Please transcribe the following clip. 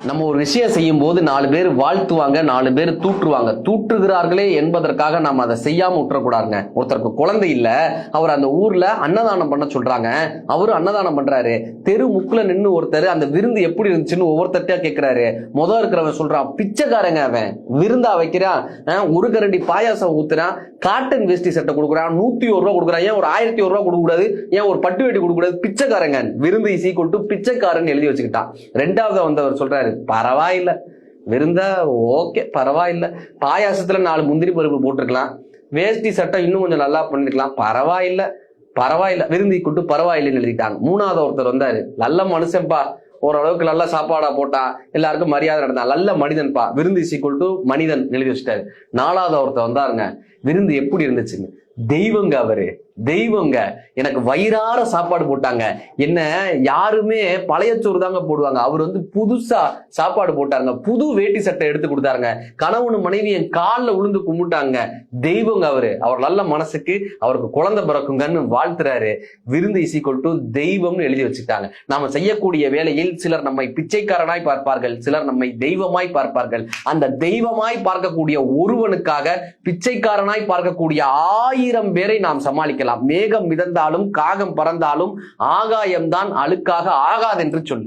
நம்ம ஒரு விஷயம் செய்யும் போது 4 பேர் வாழ்த்துவாங்க, 4 பேர் தூற்றுவாங்க. தூற்றுகிறார்களே என்பதற்காக நம்ம அதை செய்யாம விட்டுறக்கூடாதுங்க. ஒருத்தருக்கு குழந்தை இல்ல, அவர் அந்த ஊர்ல அன்னதானம் பண்ண சொல்றாங்க. அவரு அன்னதானம் பண்றாரு. தெரு முக்குல நின்று ஒருத்தர் அந்த விருந்து எப்படி இருந்துச்சுன்னு ஒவ்வொருத்தர்ட்டா கேட்கிறாரு. முதல் இருக்கிறவன் சொல்றான், பிச்சைக்காரங்க அவன் விருந்தா வைக்கிறான், ஒரு கரண்டி பாயாசம் ஊத்துறான், காட்டன் வேஷ்டி சட்டை கொடுக்குறான், 101 ரூபா கொடுக்குறான், ஏன் ஒரு 1001 ரூபா கொடுக்க கூடாது, ஏன் ஒரு பட்டு வேட்டி கொடுக்க கூடாது, பிச்சைக்காரங்க விருந்து இஸ் ஈக்குவல் டு பிச்சைக்காரன் எழுதி வச்சுக்கிட்டான். ரெண்டாவது வந்தவர் சொல்றாரு, பரவாயில்ல விருந்தா ஓகே பரவாயில்ல, பாயாசத்துல 4 முந்திரி பருப்பு போட்டிருக்கலாம், வேஷ்டி சட்டம் இன்னும் கொஞ்சம் நல்லா பண்ணிருக்கலாம், பரவாயில்ல பரவாயில்ல விருந்து கூட்டு பரவாயில்லைன்னு எழுதிட்டாங்க. மூணாவது ஒருத்தர் வந்தாரு, நல்ல மனுஷன்பா, ஓரளவுக்கு நல்ல சாப்பாடா போட்டா, எல்லாருக்கும் மரியாதை நடந்தா, நல்ல மனிதன்பா, விருந்து இஸ் ஈக்குவல் டு மனிதன் எழுதி வச்சுட்டாரு. நாலாவது ஒருத்தர் வந்தாருங்க, விருந்து எப்படி இருந்துச்சுன்னு, தெய்வங்க அவரு, தெய்வங்க, எனக்கு வயிறார சாப்பாடு போட்டாங்க, என்ன யாருமே பழைய சோறு தாங்க போடுவாங்க, அவர் புதுசா சாப்பாடு போட்டாங்க, புது வேட்டி சட்டை எடுத்து கொடுத்தாருங்க, கணவனு மனைவி என் காலில் விழுந்து கும்பிட்டாங்க, தெய்வங்க அவரு, அவர் நல்ல மனசுக்கு அவருக்கு குழந்தை பிறக்குங்கன்னு வாழ்த்துறாரு. விருந்து இஸ் ஈக்குவல் டு தெய்வம்னு எழுதி வச்சுட்டாங்க. நாம செய்யக்கூடிய வேளையில் சிலர் நம்மை பிச்சைக்காரனாய் பார்ப்பார்கள், சிலர் நம்மை தெய்வமாய் பார்ப்பார்கள். அந்த தெய்வமாய் பார்க்கக்கூடிய ஒருவனுக்காக பிச்சைக்காரனாய் பார்க்கக்கூடிய 1000 பேரை நாம் சமாளிக்கலாம். மேகம் மிதந்தாலும் காகம் பறந்தாலும் ஆகாயம்தான் அழுக்காக ஆகாதென்று சொல்லு.